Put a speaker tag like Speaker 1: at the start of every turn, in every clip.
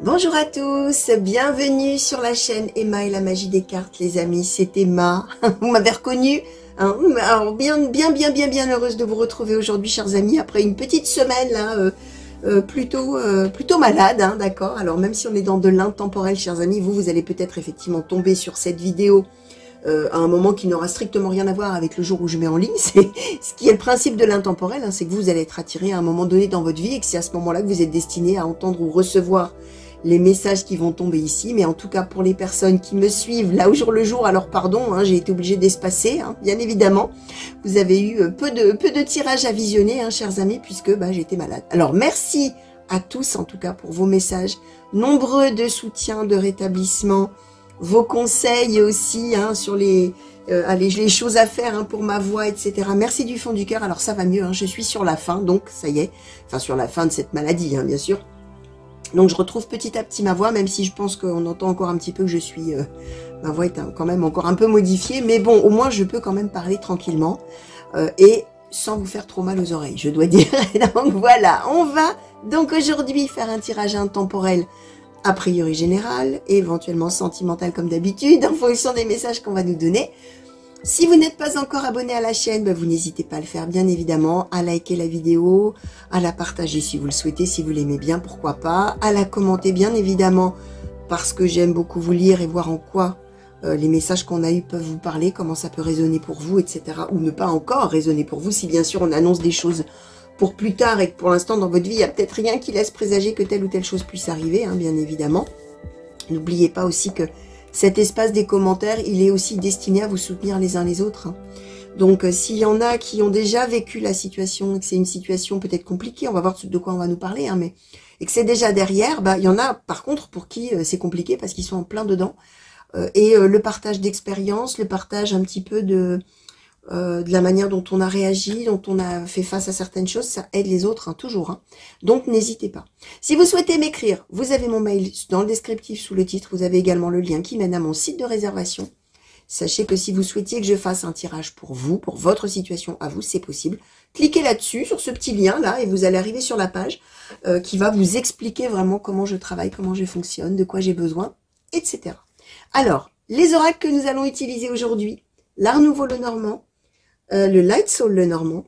Speaker 1: Bonjour à tous, bienvenue sur la chaîne Emma et la magie des cartes, les amis. C'est Emma, vous m'avez reconnu, hein. Alors bien heureuse de vous retrouver aujourd'hui, chers amis, après une petite semaine là, plutôt malade, hein, d'accord. Alors même si on est dans de l'intemporel, chers amis, vous allez peut-être effectivement tomber sur cette vidéo à un moment qui n'aura strictement rien à voir avec le jour où je mets en ligne. C'est ce qui est le principe de l'intemporel, hein, c'est que vous allez être attiré à un moment donné dans votre vie et que c'est à ce moment-là que vous êtes destiné à entendre ou recevoir les messages qui vont tomber ici. Mais en tout cas, pour les personnes qui me suivent là au jour le jour, alors pardon, hein, j'ai été obligée d'espacer, hein, bien évidemment. Vous avez eu peu de tirages à visionner, hein, chers amis, puisque j'étais malade. Alors merci à tous, en tout cas, pour vos messages nombreux de soutien, de rétablissement, vos conseils aussi, hein, sur les choses à faire, hein, pour ma voix, etc. Merci du fond du cœur. Alors ça va mieux, hein, je suis sur la fin, donc ça y est, enfin sur la fin de cette maladie, hein, bien sûr. Donc je retrouve petit à petit ma voix, même si je pense qu'on entend encore un petit peu que je suis... ma voix est quand même encore un peu modifiée, mais bon, au moins je peux quand même parler tranquillement et sans vous faire trop mal aux oreilles, je dois dire. Donc voilà, on va donc aujourd'hui faire un tirage intemporel a priori général, et éventuellement sentimental comme d'habitude, en fonction des messages qu'on va nous donner. Si vous n'êtes pas encore abonné à la chaîne, vous n'hésitez pas à le faire, bien évidemment, à liker la vidéo, à la partager si vous le souhaitez, si vous l'aimez bien, pourquoi pas, à la commenter, bien évidemment, parce que j'aime beaucoup vous lire et voir en quoi les messages qu'on a eus peuvent vous parler, comment ça peut résonner pour vous, etc. Ou ne pas encore résonner pour vous, si bien sûr on annonce des choses pour plus tard et que pour l'instant dans votre vie, il n'y a peut-être rien qui laisse présager que telle ou telle chose puisse arriver, hein, bien évidemment. N'oubliez pas aussi que cet espace des commentaires, il est aussi destiné à vous soutenir les uns les autres, hein. Donc s'il y en a qui ont déjà vécu la situation, et que c'est une situation peut-être compliquée, on va voir de quoi on va nous parler, hein, mais et que c'est déjà derrière, il y en a par contre pour qui c'est compliqué parce qu'ils sont en plein dedans. Le partage d'expérience, le partage un petit peu de la manière dont on a réagi, dont on a fait face à certaines choses, ça aide les autres, hein, toujours, hein. Donc n'hésitez pas. Si vous souhaitez m'écrire, vous avez mon mail dans le descriptif sous le titre, vous avez également le lien qui mène à mon site de réservation. Sachez que si vous souhaitiez que je fasse un tirage pour vous, pour votre situation à vous, c'est possible. Cliquez là-dessus, sur ce petit lien là, et vous allez arriver sur la page qui va vous expliquer vraiment comment je travaille, comment je fonctionne, de quoi j'ai besoin, etc. Alors, les oracles que nous allons utiliser aujourd'hui, l'Art Nouveau le Normand, le Light Soul le Normand.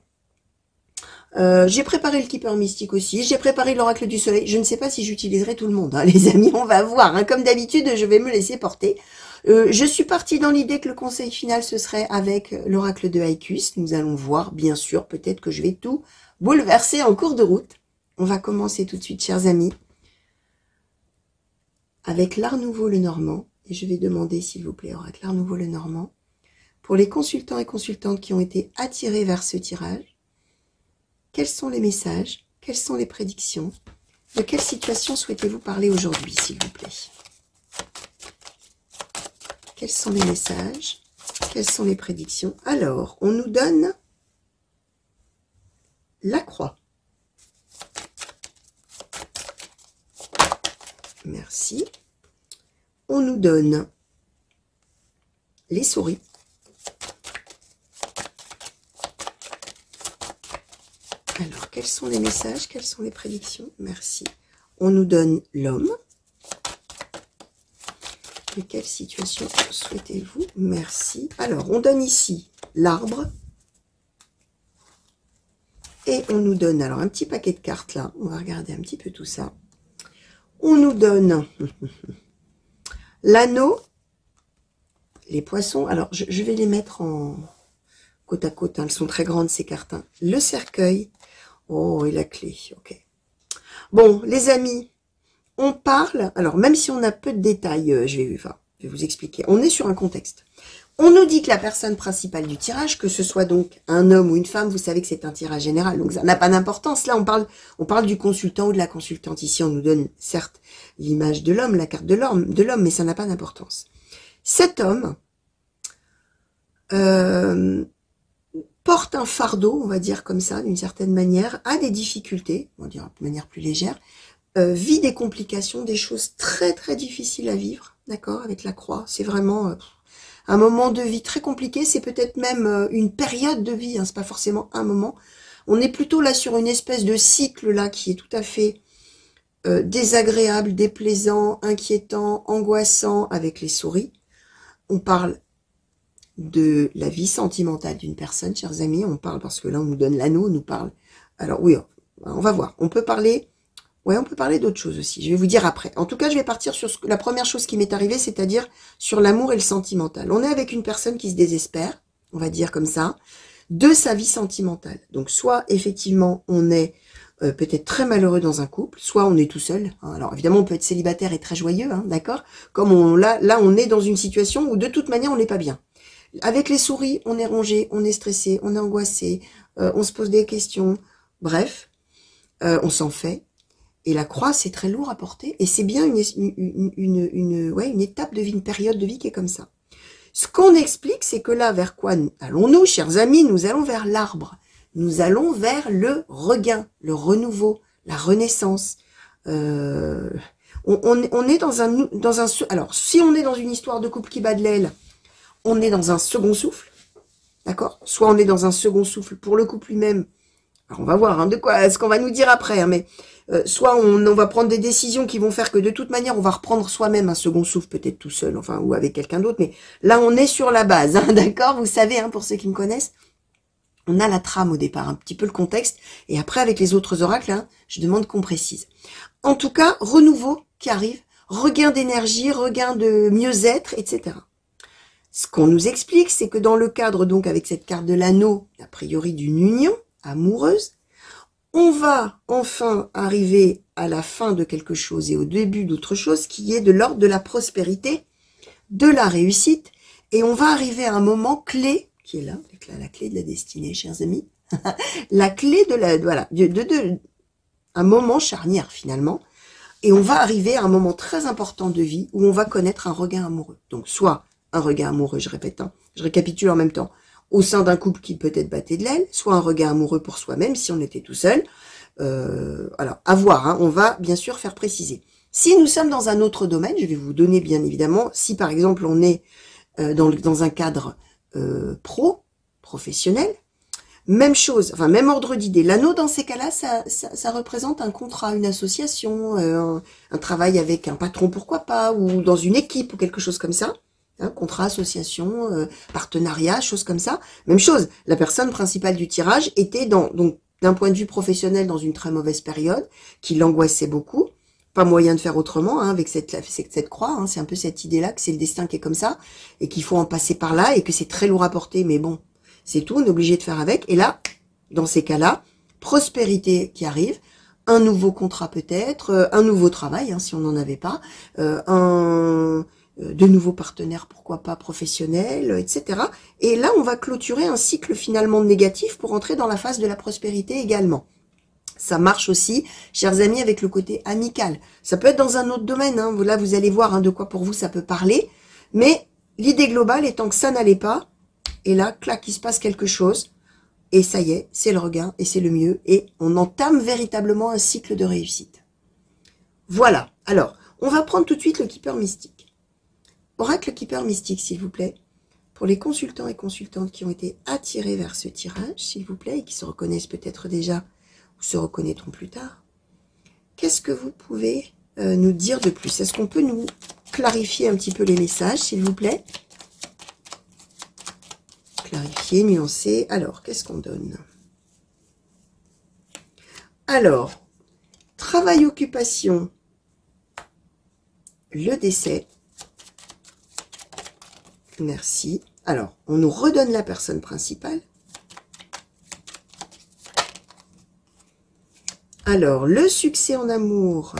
Speaker 1: J'ai préparé le Keeper Mystique aussi. J'ai préparé l'Oracle du Soleil. Je ne sais pas si j'utiliserai tout le monde, hein, les amis. On va voir, hein. Comme d'habitude, je vais me laisser porter. Je suis partie dans l'idée que le conseil final, ce serait avec l'Oracle de Haïkus. Nous allons voir, bien sûr. Peut-être que je vais tout bouleverser en cours de route. On va commencer tout de suite, chers amis, avec l'Art Nouveau le Normand. Et je vais demander, s'il vous plaît, Oracle l'Art Nouveau le Normand, pour les consultants et consultantes qui ont été attirés vers ce tirage, quels sont les messages? Quelles sont les prédictions? De quelle situation souhaitez-vous parler aujourd'hui, s'il vous plaît? Quels sont les messages? Quelles sont les prédictions? Alors, on nous donne la croix. Merci. On nous donne les souris. Alors, quels sont les messages? Quelles sont les prédictions? Merci. On nous donne l'homme. De quelle situation souhaitez-vous? Merci. Alors, on donne ici l'arbre. Et on nous donne, alors, un petit paquet de cartes là. On va regarder un petit peu tout ça. On nous donne l'anneau, les poissons. Alors, je vais les mettre en côte à côte, hein. Elles sont très grandes, ces cartes, hein. Le cercueil. Oh, et la clé, ok. Bon, les amis, on parle, alors même si on a peu de détails, je vais vous expliquer. On est sur un contexte. On nous dit que la personne principale du tirage, que ce soit donc un homme ou une femme, vous savez que c'est un tirage général, donc ça n'a pas d'importance. Là, on parle du consultant ou de la consultante. Ici, on nous donne, certes, l'image de l'homme, la carte de l'homme, mais ça n'a pas d'importance. Cet homme porte un fardeau, on va dire comme ça, d'une certaine manière, a des difficultés, on va dire de manière plus légère, vit des complications, des choses très très difficiles à vivre, d'accord, avec la croix. C'est vraiment un moment de vie très compliqué, c'est peut-être même une période de vie, hein, c'est pas forcément un moment. On est plutôt là sur une espèce de cycle là qui est tout à fait désagréable, déplaisant, inquiétant, angoissant avec les souris. On parle de la vie sentimentale d'une personne, chers amis. On parle, parce que là, on nous donne l'anneau, on nous parle. Alors oui, on va voir. On peut parler... Ouais, on peut parler d'autres choses aussi. Je vais vous dire après. En tout cas, je vais partir sur la première chose qui m'est arrivée, c'est-à-dire sur l'amour et le sentimental. On est avec une personne qui se désespère, on va dire comme ça, de sa vie sentimentale. Donc, soit, effectivement, on est peut-être très malheureux dans un couple, soit on est tout seul. Hein. Alors, évidemment, on peut être célibataire et très joyeux, hein, d'accord? Comme là, on est dans une situation où, de toute manière, on n'est pas bien. Avec les souris, on est rongé, on est stressé, on est angoissé, on se pose des questions. Bref, on s'en fait. Et la croix, c'est très lourd à porter. Et c'est bien une étape de vie, une période de vie qui est comme ça. Ce qu'on explique, c'est que là, vers quoi allons-nous, chers amis? Nous allons vers l'arbre. Nous allons vers le regain, le renouveau, la renaissance. On est dans un... Alors, si on est dans une histoire de couple qui bat de l'aile, on est dans un second souffle. D'accord? Soit on est dans un second souffle pour le couple lui-même. Alors, on va voir hein, de quoi, ce qu'on va nous dire après. Hein, mais soit on va prendre des décisions qui vont faire que de toute manière, on va reprendre soi-même un second souffle, peut-être tout seul, enfin, ou avec quelqu'un d'autre. Mais là, on est sur la base, hein, d'accord? Vous savez, hein, pour ceux qui me connaissent, on a la trame au départ, un petit peu le contexte. Et après, avec les autres oracles, hein, je demande qu'on précise. En tout cas, renouveau qui arrive, regain d'énergie, regain de mieux-être, etc. Ce qu'on nous explique, c'est que dans le cadre, donc, avec cette carte de l'anneau, a priori d'une union amoureuse, on va enfin arriver à la fin de quelque chose et au début d'autre chose qui est de l'ordre de la prospérité, de la réussite, et on va arriver à un moment clé, qui est là, la clé de la destinée, chers amis, la clé de la, voilà, un moment charnière finalement, et on va arriver à un moment très important de vie où on va connaître un regain amoureux. Donc soit un regain amoureux, je répète, hein, je récapitule en même temps, au sein d'un couple qui peut-être battait de l'aile, soit un regain amoureux pour soi-même si on était tout seul. Alors, à voir, hein, on va bien sûr faire préciser. Si nous sommes dans un autre domaine, je vais vous donner bien évidemment, si par exemple on est dans un cadre professionnel, même chose, enfin même ordre d'idée. L'anneau dans ces cas-là, ça représente un contrat, une association, un travail avec un patron, pourquoi pas, ou dans une équipe ou quelque chose comme ça. Hein, contrat, association, partenariat, choses comme ça. Même chose, la personne principale du tirage était donc d'un point de vue professionnel dans une très mauvaise période, qui l'angoissait beaucoup. Pas moyen de faire autrement hein, avec cette croix. Hein, c'est un peu cette idée-là que c'est le destin qui est comme ça et qu'il faut en passer par là et que c'est très lourd à porter. Mais bon, c'est tout, on est obligé de faire avec. Et là, dans ces cas-là, prospérité qui arrive, un nouveau contrat peut-être, un nouveau travail hein, si on n'en avait pas, de nouveaux partenaires, pourquoi pas professionnels, etc. Et là, on va clôturer un cycle finalement négatif pour entrer dans la phase de la prospérité également. Ça marche aussi, chers amis, avec le côté amical. Ça peut être dans un autre domaine, hein. Là, vous allez voir hein, de quoi pour vous ça peut parler. Mais l'idée globale étant que ça n'allait pas, et là, clac, il se passe quelque chose, et ça y est, c'est le regain, et c'est le mieux, et on entame véritablement un cycle de réussite. Voilà. Alors, on va prendre tout de suite le Keeper mystique. Oracle Keeper mystique, s'il vous plaît, pour les consultants et consultantes qui ont été attirés vers ce tirage, s'il vous plaît, et qui se reconnaissent peut-être déjà, ou se reconnaîtront plus tard. Qu'est-ce que vous pouvez nous dire de plus? Est-ce qu'on peut nous clarifier un petit peu les messages, s'il vous plaît? Clarifier, nuancer. Alors, qu'est-ce qu'on donne? Alors, travail, occupation, le décès. Merci. Alors, on nous redonne la personne principale. Alors, le succès en amour,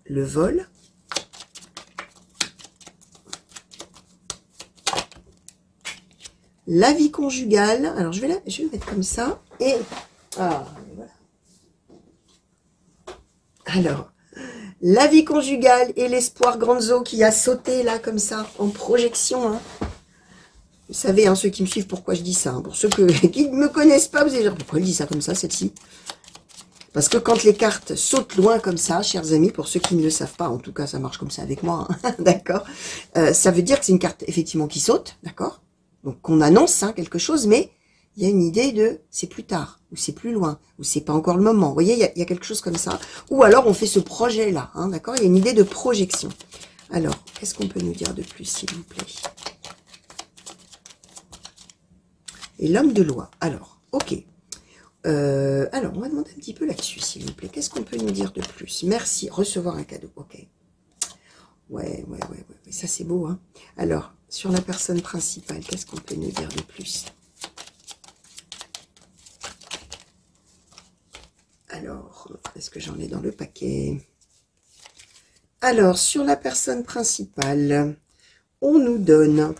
Speaker 1: le vol, la vie conjugale. Alors, je vais le mettre comme ça. Et, voilà. Alors, la vie conjugale et l'espoir Granzo qui a sauté là comme ça en projection. Hein. Vous savez, hein, ceux qui me suivent, pourquoi je dis ça. Hein. Pour ceux qui ne me connaissent pas, vous allez dire pourquoi elle dit ça comme ça, celle-ci. Parce que quand les cartes sautent loin comme ça, chers amis, pour ceux qui ne le savent pas, en tout cas ça marche comme ça avec moi, hein, d'accord, ça veut dire que c'est une carte effectivement qui saute, d'accord, donc qu'on annonce hein, quelque chose, mais il y a une idée de c'est plus tard, ou c'est plus loin, ou c'est pas encore le moment. Vous voyez, il y a quelque chose comme ça. Ou alors on fait ce projet-là, hein, d'accord? Il y a une idée de projection. Alors, qu'est-ce qu'on peut nous dire de plus, s'il vous plaît? Et l'homme de loi. Alors, ok. Alors, on va demander un petit peu là-dessus, s'il vous plaît. Qu'est-ce qu'on peut nous dire de plus? Merci. Recevoir un cadeau. Ok. Ouais. Ça, c'est beau, hein. Alors, sur la personne principale, qu'est-ce qu'on peut nous dire de plus? Alors, est-ce que j'en ai dans le paquet? Alors, sur la personne principale, on nous donne...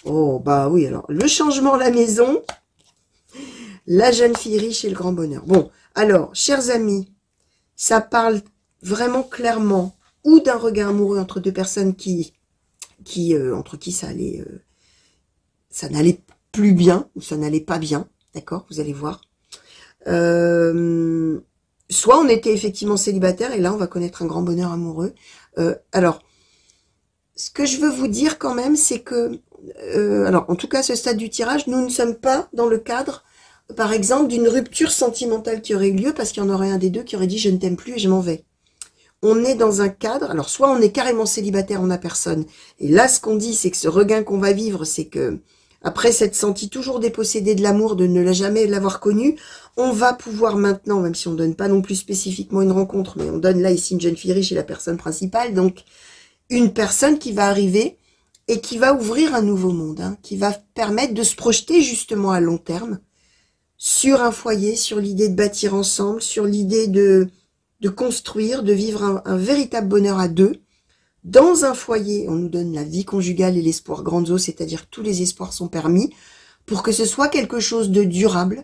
Speaker 1: Oh, bah oui, alors, le changement à la maison, la jeune fille riche et le grand bonheur. Bon, alors, chers amis, ça parle vraiment clairement ou d'un regard amoureux entre deux personnes entre qui ça n'allait plus bien, ou ça n'allait pas bien, d'accord, vous allez voir. Soit on était effectivement célibataire, et là, on va connaître un grand bonheur amoureux. Alors, ce que je veux vous dire quand même, c'est que, alors, en tout cas, à ce stade du tirage, nous ne sommes pas dans le cadre, par exemple, d'une rupture sentimentale qui aurait eu lieu, parce qu'il y en aurait un des deux qui aurait dit « je ne t'aime plus et je m'en vais ». On est dans un cadre, alors soit on est carrément célibataire, on n'a personne, et là, ce qu'on dit, c'est que ce regain qu'on va vivre, c'est que, après s'être senti toujours dépossédé de l'amour, de ne jamais l'avoir connu, on va pouvoir maintenant, même si on ne donne pas non plus spécifiquement une rencontre, mais on donne là ici une jeune fille riche et la personne principale, donc une personne qui va arriver et qui va ouvrir un nouveau monde, hein, qui va permettre de se projeter justement à long terme sur un foyer, sur l'idée de bâtir ensemble, sur l'idée de construire, de vivre un véritable bonheur à deux. Dans un foyer, on nous donne la vie conjugale et l'espoir grandiose, c'est-à-dire que tous les espoirs sont permis pour que ce soit quelque chose de durable,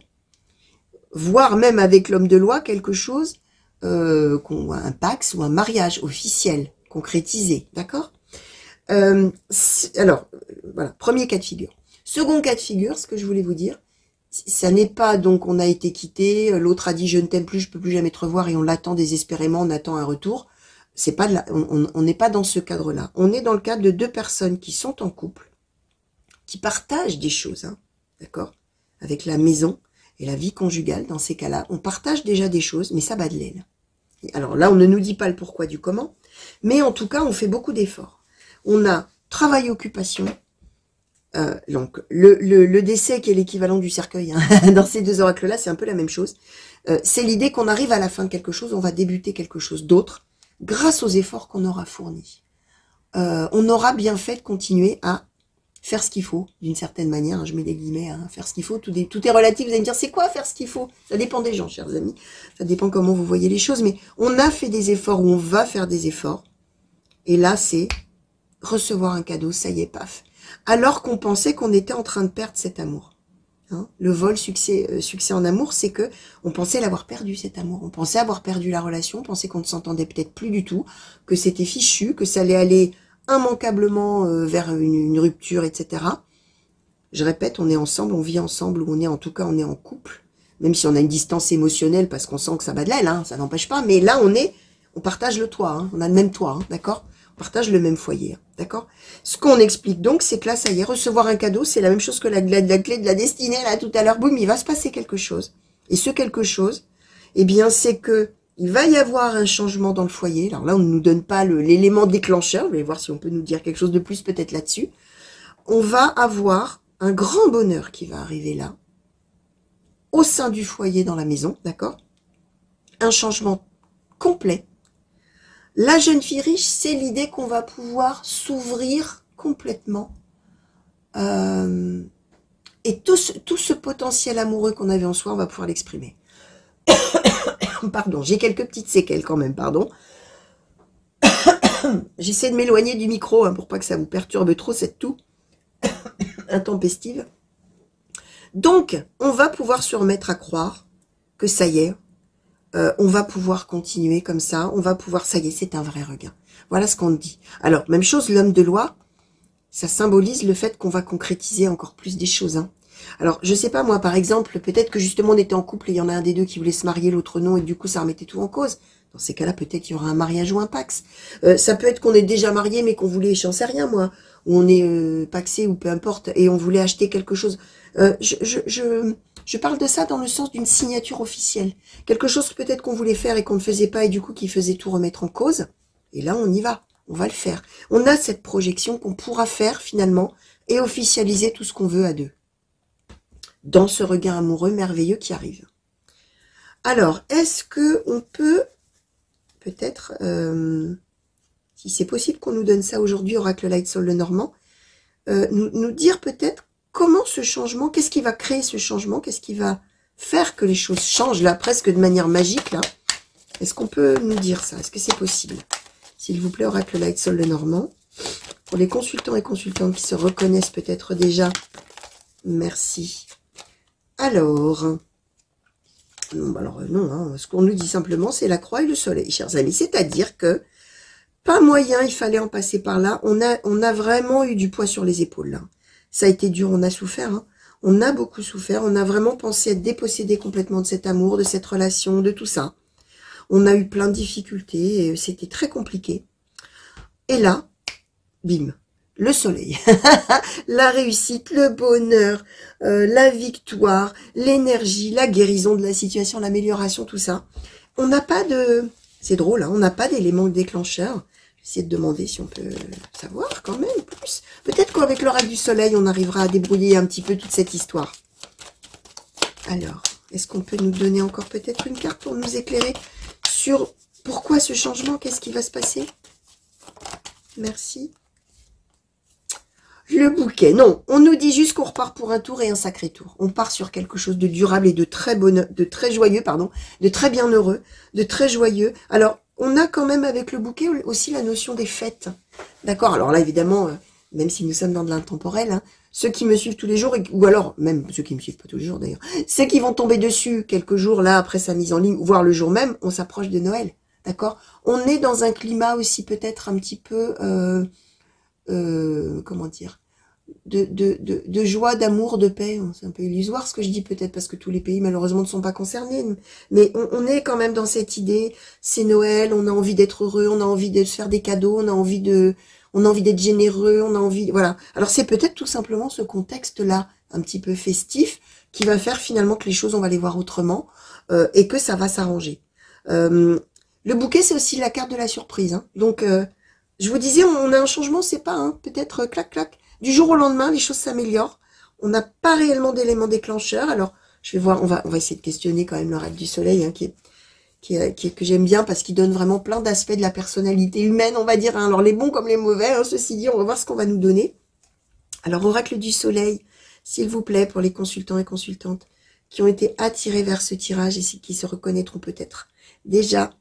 Speaker 1: voire même avec l'homme de loi, quelque chose, un pax ou un mariage officiel, concrétisé, d'accord? Alors, voilà, premier cas de figure. Second cas de figure, ce que je voulais vous dire, ça n'est pas donc on a été quitté, l'autre a dit je ne t'aime plus, je peux plus jamais te revoir et on l'attend désespérément, on attend un retour. C'est pas on n'est pas dans ce cadre-là. On est dans le cadre de deux personnes qui sont en couple, qui partagent des choses, hein, d'accord, avec la maison et la vie conjugale. Dans ces cas-là, on partage déjà des choses, mais ça bat de l'aile. Alors là, on ne nous dit pas le pourquoi du comment, mais en tout cas, on fait beaucoup d'efforts. On a travail, occupation. Donc le décès qui est l'équivalent du cercueil, hein, dans ces deux oracles-là, c'est un peu la même chose. C'est l'idée qu'on arrive à la fin de quelque chose, on va débuter quelque chose d'autre, grâce aux efforts qu'on aura fournis. On aura bien fait de continuer à faire ce qu'il faut, d'une certaine manière, hein, je mets des guillemets, hein, faire ce qu'il faut, tout est relatif, vous allez me dire, c'est quoi faire ce qu'il faut? Ça dépend des gens, chers amis, ça dépend comment vous voyez les choses, mais on a fait des efforts, ou on va faire des efforts, et là, c'est recevoir un cadeau, ça y est, paf. Alors qu'on pensait qu'on était en train de perdre cet amour. Hein, le vol succès en amour, c'est que on pensait l'avoir perdu, cet amour. On pensait avoir perdu la relation, on pensait qu'on ne s'entendait peut-être plus du tout, que c'était fichu, que ça allait aller immanquablement vers une rupture, etc. Je répète, on est ensemble, on vit ensemble, ou en tout cas, on est en couple, même si on a une distance émotionnelle parce qu'on sent que ça bat de l'aile, hein, ça n'empêche pas, mais là, on partage le toit, hein, on a le même toit, hein, d'accord? On partage le même foyer, d'accord? Ce qu'on explique donc, c'est que là, ça y est, recevoir un cadeau, c'est la même chose que la clé de la destinée, là, tout à l'heure, boum, il va se passer quelque chose. Et ce quelque chose, eh bien, c'est que il va y avoir un changement dans le foyer. Alors là, on ne nous donne pas l'élément déclencheur, je vais voir si on peut nous dire quelque chose de plus peut-être là-dessus. On va avoir un grand bonheur qui va arriver là, au sein du foyer dans la maison, d'accord? Un changement complet. La jeune fille riche, c'est l'idée qu'on va pouvoir s'ouvrir complètement. Et tout ce potentiel amoureux qu'on avait en soi, on va pouvoir l'exprimer. Pardon, j'ai quelques petites séquelles quand même, pardon. J'essaie de m'éloigner du micro hein, pour pas que ça vous perturbe trop cette toux intempestive. Donc, on va pouvoir se remettre à croire que ça y est, on va pouvoir continuer comme ça, on va pouvoir, ça y est, c'est un vrai regain. Voilà ce qu'on dit. Alors, même chose, l'homme de loi, ça symbolise le fait qu'on va concrétiser encore plus des choses. Hein. Alors, je sais pas, moi, par exemple, peut-être que justement, on était en couple et il y en a un des deux qui voulait se marier, l'autre non, et du coup, ça remettait tout en cause. Dans ces cas-là, peut-être qu'il y aura un mariage ou un pax. Ça peut être qu'on est déjà marié, mais qu'on voulait, j'en sais rien, moi, ou on est paxé ou peu importe, et on voulait acheter quelque chose. Je parle de ça dans le sens d'une signature officielle. Quelque chose peut-être qu'on voulait faire et qu'on ne faisait pas et du coup qui faisait tout remettre en cause. Et là, on y va. On va le faire. On a cette projection qu'on pourra faire finalement et officialiser tout ce qu'on veut à deux. Dans ce regard amoureux merveilleux qui arrive. Alors, est-ce que on peut, peut-être, si c'est possible qu'on nous donne ça aujourd'hui, Oracle Light Soul Lenormand, nous dire peut-être comment ce changement, qu'est-ce qui va créer ce changement, qu'est-ce qui va faire que les choses changent là, presque de manière magique là. Est-ce qu'on peut nous dire ça? Est-ce que c'est possible? S'il vous plaît, Oracle Light Soul Lenormand. Pour les consultants et consultantes qui se reconnaissent peut-être déjà, merci. Alors, non, hein, ce qu'on nous dit simplement, c'est la croix et le soleil, chers amis. C'est-à-dire que, pas moyen, il fallait en passer par là. On a vraiment eu du poids sur les épaules, là. Ça a été dur, on a souffert, hein. On a beaucoup souffert, on a vraiment pensé être dépossédé complètement de cet amour, de cette relation, de tout ça. On a eu plein de difficultés, et c'était très compliqué. Et là, bim, le soleil, la réussite, le bonheur, la victoire, l'énergie, la guérison de la situation, l'amélioration, tout ça. On n'a pas de... C'est drôle, hein, on n'a pas d'élément déclencheur. J'essaie de demander si on peut savoir quand même plus. Peut-être qu'avec l'oracle du soleil, on arrivera à débrouiller un petit peu toute cette histoire. Alors, est-ce qu'on peut nous donner encore peut-être une carte pour nous éclairer sur pourquoi ce changement, qu'est-ce qui va se passer? Merci. Le bouquet, non, on nous dit juste qu'on repart pour un tour et un sacré tour. On part sur quelque chose de durable et de très joyeux, pardon, de très bienheureux, de très joyeux. Alors, on a quand même avec le bouquet aussi la notion des fêtes. D'accord? Alors là, évidemment, même si nous sommes dans de l'intemporel, hein, ceux qui me suivent tous les jours, ou alors même ceux qui me suivent pas tous les jours d'ailleurs, ceux qui vont tomber dessus quelques jours là après sa mise en ligne, voire le jour même, on s'approche de Noël. D'accord? On est dans un climat aussi peut-être un petit peu... comment dire, de joie, d'amour, de paix. C'est un peu illusoire ce que je dis peut-être parce que tous les pays malheureusement ne sont pas concernés. Mais on est quand même dans cette idée, c'est Noël, on a envie d'être heureux, on a envie de se faire des cadeaux, on a envie d'être généreux, on a envie, voilà. Alors c'est peut-être tout simplement ce contexte-là, un petit peu festif, qui va faire finalement que les choses, on va les voir autrement et que ça va s'arranger. Le bouquet, c'est aussi la carte de la surprise. Hein. Donc, je vous disais, on a un changement, c'est pas, hein, peut-être clac, clac. Du jour au lendemain, les choses s'améliorent. On n'a pas réellement d'éléments déclencheurs. Alors, je vais voir, on va essayer de questionner quand même l'oracle du soleil, hein, que j'aime bien parce qu'il donne vraiment plein d'aspects de la personnalité humaine, on va dire. Hein. Alors, les bons comme les mauvais, hein, ceci dit, on va voir ce qu'on va nous donner. Alors, oracle du soleil, s'il vous plaît, pour les consultants et consultantes qui ont été attirés vers ce tirage et qui se reconnaîtront peut-être déjà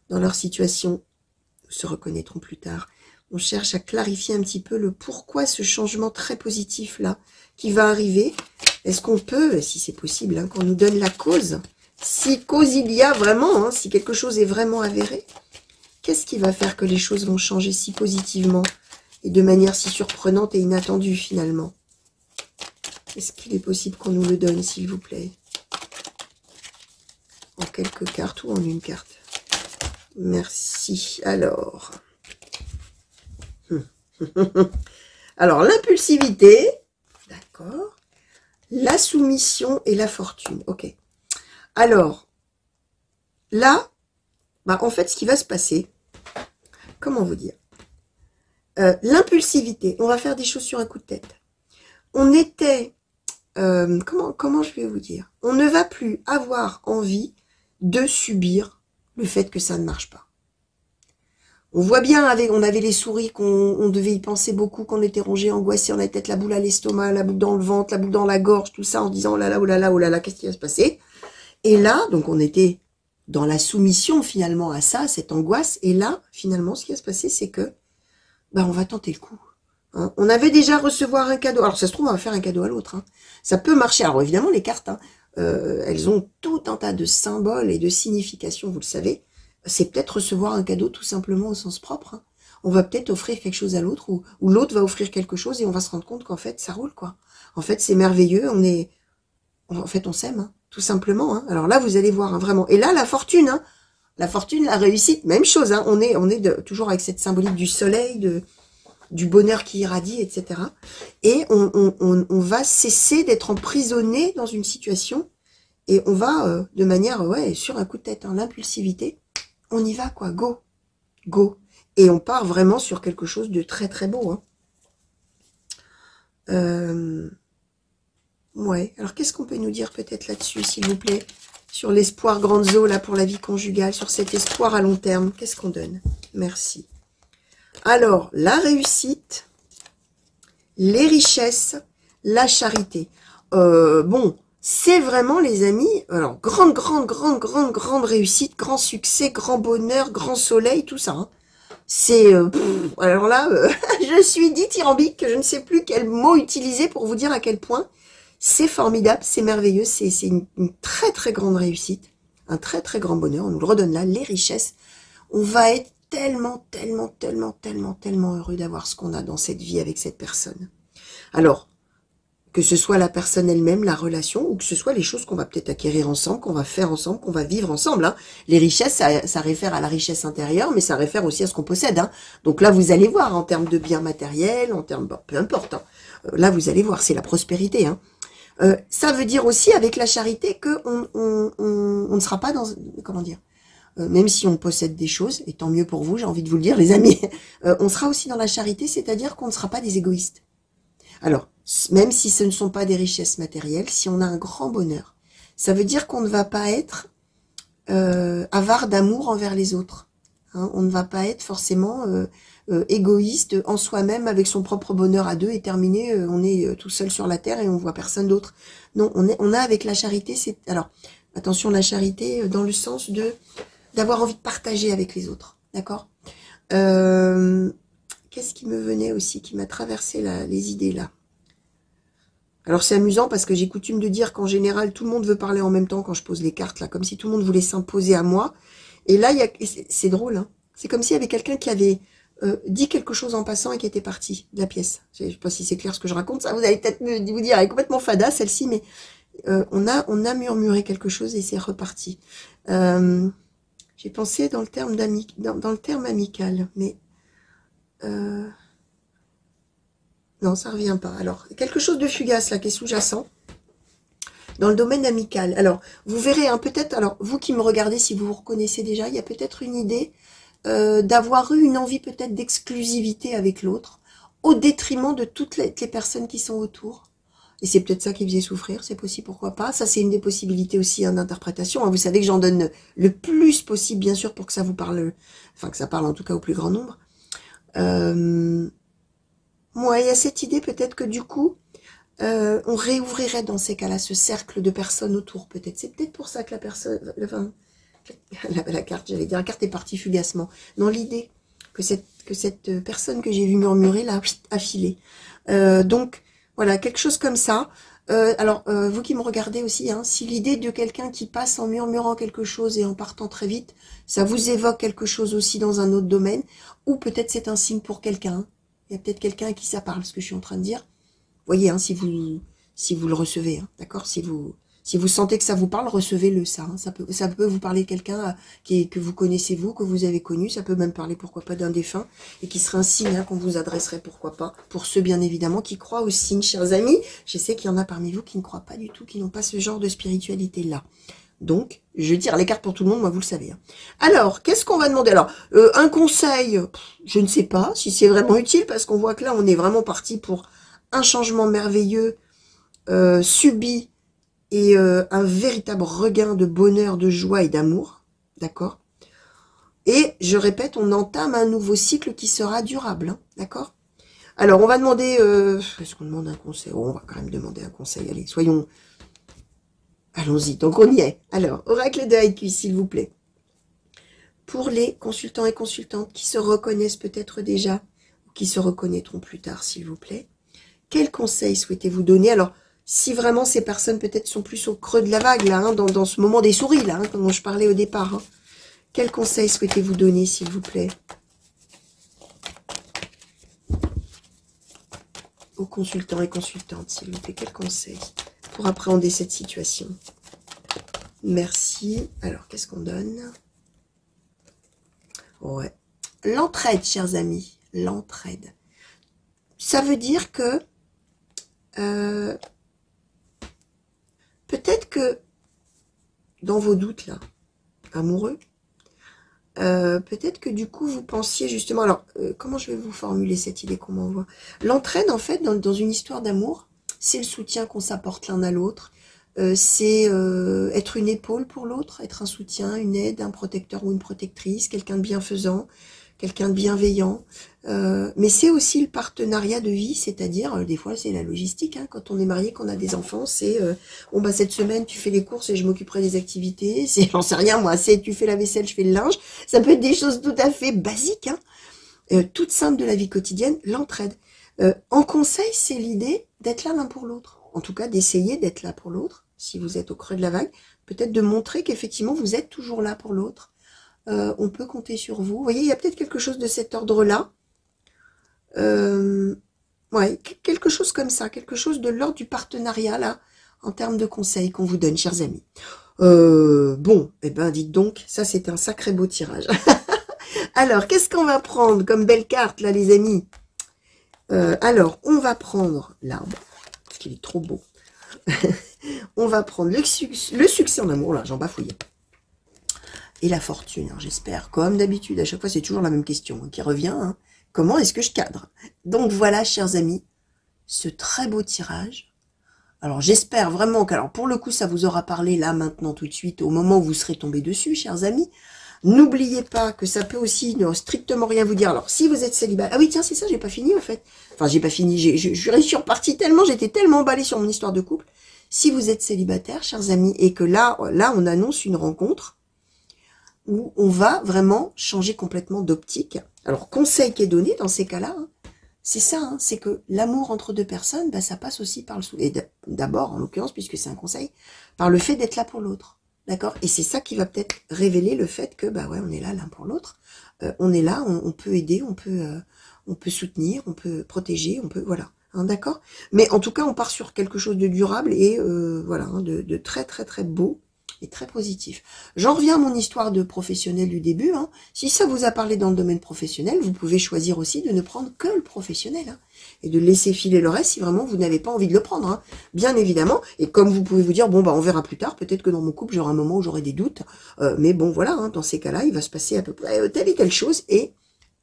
Speaker 1: dans leur situation, se reconnaîtront plus tard. On cherche à clarifier un petit peu le pourquoi ce changement très positif là qui va arriver. Est-ce qu'on peut, si c'est possible, hein, qu'on nous donne la cause? Si cause il y a vraiment, hein, si quelque chose est vraiment avéré, qu'est-ce qui va faire que les choses vont changer si positivement et de manière si surprenante et inattendue finalement? Est-ce qu'il est possible qu'on nous le donne, s'il vous plaît? En quelques cartes ou en une carte? Merci. Alors... Alors, l'impulsivité, d'accord, la soumission et la fortune, ok. Alors, là, bah, en fait, ce qui va se passer, comment vous dire, l'impulsivité, on va faire des choses sur un coup de tête. On était, comment je vais vous dire, on ne va plus avoir envie de subir le fait que ça ne marche pas. On voit bien, on avait les souris, qu'on devait y penser beaucoup, qu'on était rongé, angoissé, on avait peut-être la boule à l'estomac, la boule dans le ventre, la boule dans la gorge, tout ça, en disant oh là là, oh là là, oh là là, qu'est-ce qui va se passer? Et là, donc on était dans la soumission finalement à ça, cette angoisse, et là, finalement, ce qui va se passer, c'est que, bah, on va tenter le coup. Hein. On avait déjà recevoir un cadeau, alors ça se trouve, on va faire un cadeau à l'autre. Hein. Ça peut marcher, alors évidemment, les cartes, hein, elles ont tout un tas de symboles et de significations, vous le savez. C'est peut-être recevoir un cadeau tout simplement au sens propre. Hein. On va peut-être offrir quelque chose à l'autre ou l'autre va offrir quelque chose et on va se rendre compte qu'en fait, ça roule, quoi. En fait, c'est merveilleux, en fait, on s'aime, hein, tout simplement. Hein. Alors là, vous allez voir, hein, vraiment. Et là, la fortune, hein, la réussite, même chose. Hein. On est toujours avec cette symbolique du soleil, du bonheur qui irradie, etc. Et on va cesser d'être emprisonné dans une situation et on va, de manière, ouais, sur un coup de tête, hein, l'impulsivité, on y va, quoi, go, go. Et on part vraiment sur quelque chose de très très beau. Hein. Ouais, alors qu'est-ce qu'on peut nous dire peut-être là-dessus, s'il vous plaît? Sur l'espoir grande eaux, là, pour la vie conjugale, sur cet espoir à long terme, qu'est-ce qu'on donne? Merci. Alors, la réussite, les richesses, la charité. Bon, c'est vraiment, les amis, alors, grande réussite, grand succès, grand bonheur, grand soleil, tout ça. Hein. C'est, alors là, je suis dithyrambique, je ne sais plus quel mot utiliser pour vous dire à quel point c'est formidable, c'est merveilleux, c'est une très très grande réussite, un très très grand bonheur, on nous le redonne là, les richesses. On va être tellement heureux d'avoir ce qu'on a dans cette vie avec cette personne. Alors, que ce soit la personne elle-même, la relation, ou que ce soit les choses qu'on va peut-être acquérir ensemble, qu'on va faire ensemble, qu'on va vivre ensemble. Hein. Les richesses, ça réfère à la richesse intérieure, mais ça réfère aussi à ce qu'on possède. Hein. Donc là, vous allez voir, en termes de biens matériels, en termes, bon, peu importe. Hein. Là, vous allez voir, c'est la prospérité. Hein. Ça veut dire aussi, avec la charité, que on ne sera pas dans... Comment dire, même si on possède des choses, et tant mieux pour vous, j'ai envie de vous le dire, les amis, on sera aussi dans la charité, c'est-à-dire qu'on ne sera pas des égoïstes. Alors, même si ce ne sont pas des richesses matérielles, si on a un grand bonheur, ça veut dire qu'on ne va pas être avare d'amour envers les autres. Hein, on ne va pas être forcément égoïste en soi-même avec son propre bonheur à deux et terminé, on est tout seul sur la terre et on voit personne d'autre. Non, on a avec la charité, c'est... Alors, attention, la charité dans le sens de d'avoir envie de partager avec les autres. D'accord. Qu'est-ce qui me venait aussi, qui m'a traversé les idées là? Alors c'est amusant parce que j'ai coutume de dire qu'en général, tout le monde veut parler en même temps quand je pose les cartes, là, comme si tout le monde voulait s'imposer à moi. Et là, c'est drôle, hein. C'est comme s'il y avait quelqu'un qui avait dit quelque chose en passant et qui était parti de la pièce. Je ne sais pas si c'est clair ce que je raconte, ça vous allez peut-être vous dire, elle est complètement fada celle-ci, mais on a murmuré quelque chose et c'est reparti. J'ai pensé dans le terme dans le terme amical, mais non, ça revient pas. Alors, quelque chose de fugace là qui est sous-jacent dans le domaine amical. Alors, vous verrez, hein, peut-être, alors vous qui me regardez, si vous vous reconnaissez déjà, il y a peut-être une idée d'avoir eu une envie peut-être d'exclusivité avec l'autre, au détriment de toutes les personnes qui sont autour. Et c'est peut-être ça qui faisait souffrir, c'est possible, pourquoi pas. Ça, c'est une des possibilités aussi hein, d'interprétation. Hein. Vous savez que j'en donne le plus possible, bien sûr, pour que ça vous parle, enfin que ça parle en tout cas au plus grand nombre. Moi, il y a cette idée peut-être que du coup, on réouvrirait dans ces cas-là ce cercle de personnes autour, peut-être. C'est peut-être pour ça que la personne, enfin, la carte, j'allais dire, la carte est partie fugacement. Dans l'idée que cette personne que j'ai vue murmurer l'a affilée. Donc, voilà, quelque chose comme ça. Alors, vous qui me regardez aussi, hein, si l'idée de quelqu'un qui passe en murmurant quelque chose et en partant très vite, ça vous évoque quelque chose aussi dans un autre domaine, ou peut-être c'est un signe pour quelqu'un. Hein. Il y a peut-être quelqu'un à qui ça parle, ce que je suis en train de dire. Voyez, hein, si vous le recevez, hein, d'accord, si vous sentez que ça vous parle, recevez-le, ça. Hein, ça peut vous parler de quelqu'un que vous connaissez, vous, que vous avez connu. Ça peut même parler, pourquoi pas, d'un défunt. Et qui serait un signe hein, qu'on vous adresserait, pourquoi pas. Pour ceux, bien évidemment, qui croient aux signes, chers amis. Je sais qu'il y en a parmi vous qui ne croient pas du tout, qui n'ont pas ce genre de spiritualité-là. Donc, je tire les cartes pour tout le monde, moi, vous le savez. Hein. Alors, qu'est-ce qu'on va demander? Alors, un conseil, je ne sais pas si c'est vraiment utile, parce qu'on voit que là, on est vraiment parti pour un changement merveilleux, subi, et un véritable regain de bonheur, de joie et d'amour, d'accord? Et, je répète, on entame un nouveau cycle qui sera durable, hein, d'accord? Alors, on va demander... est-ce qu'on demande un conseil? Oh, on va quand même demander un conseil, allez, soyons... Allons-y, donc on y est. Alors, oracle de Haïku, s'il vous plaît. Pour les consultants et consultantes qui se reconnaissent peut-être déjà, ou qui se reconnaîtront plus tard, s'il vous plaît, quel conseil souhaitez-vous donner? Alors, si vraiment ces personnes peut-être sont plus au creux de la vague, là, hein, dans ce moment des souris, là, hein, dont je parlais au départ, hein, quel conseil souhaitez-vous donner, s'il vous plaît? Aux consultants et consultantes, s'il vous plaît, quel conseil pour appréhender cette situation? Merci. Alors, qu'est-ce qu'on donne? Ouais. L'entraide, chers amis. L'entraide. ça veut dire que peut-être que dans vos doutes là, amoureux, peut-être que du coup vous pensiez justement, alors comment je vais vous formuler cette idée qu'on m'envoie? L'entraide en fait dans une histoire d'amour, c'est le soutien qu'on s'apporte l'un à l'autre, c'est être une épaule pour l'autre, être un soutien, une aide, un protecteur ou une protectrice, quelqu'un de bienfaisant, quelqu'un de bienveillant, mais c'est aussi le partenariat de vie, c'est-à-dire, des fois c'est la logistique, hein, quand on est marié, qu'on a des enfants, c'est, bon bah cette semaine tu fais les courses et je m'occuperai des activités, c'est, j'en sais rien moi, c'est tu fais la vaisselle, je fais le linge, ça peut être des choses tout à fait basiques, hein, toutes simples de la vie quotidienne, l'entraide. En conseil, c'est l'idée d'être là l'un pour l'autre, en tout cas d'essayer d'être là pour l'autre, si vous êtes au creux de la vague, peut-être de montrer qu'effectivement vous êtes toujours là pour l'autre. On peut compter sur vous. Vous voyez, il y a peut-être quelque chose de cet ordre-là. Ouais, quelque chose comme ça, quelque chose de l'ordre du partenariat, là, en termes de conseils qu'on vous donne, chers amis. Bon, eh ben, dites donc, ça, c'est un sacré beau tirage. Alors, qu'est-ce qu'on va prendre comme belle carte, là, les amis? Alors, on va prendre l'arbre, parce qu'il est trop beau. On va prendre le succès en amour, là, j'en bafouille. Et la fortune, hein, j'espère. Comme d'habitude, à chaque fois, c'est toujours la même question qui revient. Hein. Comment est-ce que je cadre? Donc voilà, chers amis, ce très beau tirage. Alors j'espère vraiment que, alors pour le coup, ça vous aura parlé là, maintenant, tout de suite, au moment où vous serez tombés dessus, chers amis. N'oubliez pas que ça peut aussi ne strictement rien vous dire. Alors si vous êtes célibataire... Ah oui, tiens, c'est ça, j'ai pas fini en fait. Enfin, j'ai pas fini, je suis repartie tellement, j'étais tellement emballée sur mon histoire de couple. Si vous êtes célibataire, chers amis, et que là, on annonce une rencontre, où on va vraiment changer complètement d'optique. Alors, conseil qui est donné dans ces cas-là, hein, c'est ça, hein, c'est que l'amour entre deux personnes, bah, ça passe aussi par le et d'abord, en l'occurrence, puisque c'est un conseil, par le fait d'être là pour l'autre. D'accord? Et c'est ça qui va peut-être révéler le fait que, bah ouais, on est là l'un pour l'autre. On est là, on peut aider, on peut soutenir, on peut protéger, on peut, voilà. Hein, d'accord? Mais en tout cas, on part sur quelque chose de durable et, voilà, hein, de très, très, très beau. Et très positif. J'en reviens à mon histoire de professionnel du début. Hein. Si ça vous a parlé dans le domaine professionnel, vous pouvez choisir aussi de ne prendre que le professionnel. Hein, et de laisser filer le reste si vraiment vous n'avez pas envie de le prendre. Hein, bien évidemment. Et comme vous pouvez vous dire, bon, bah on verra plus tard. Peut-être que dans mon couple, j'aurai un moment où j'aurai des doutes. Mais bon, voilà. Hein, dans ces cas-là, il va se passer à peu près telle et telle chose. Et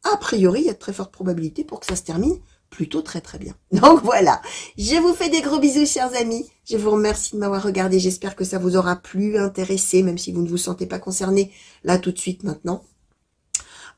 Speaker 1: a priori, il y a de très fortes probabilités pour que ça se termine plutôt très très bien. Donc voilà, je vous fais des gros bisous, chers amis. Je vous remercie de m'avoir regardé. J'espère que ça vous aura plu, intéressé, même si vous ne vous sentez pas concerné là tout de suite maintenant.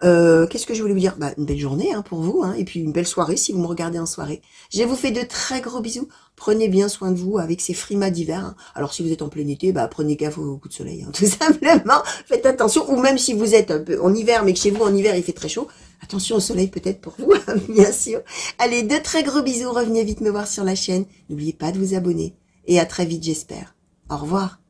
Speaker 1: Qu'est-ce que je voulais vous dire? Bah, une belle journée hein, pour vous, hein, et puis une belle soirée si vous me regardez en soirée. Je vous fais de très gros bisous. Prenez bien soin de vous avec ces frimas d'hiver. Hein. Alors si vous êtes en plein été, bah prenez gaffe aux coups de soleil, hein, tout simplement. Faites attention. Ou même si vous êtes un peu en hiver, mais que chez vous en hiver il fait très chaud, attention au soleil peut-être pour vous, bien sûr. Allez, de très gros bisous. Revenez vite me voir sur la chaîne. N'oubliez pas de vous abonner. Et à très vite, j'espère. Au revoir.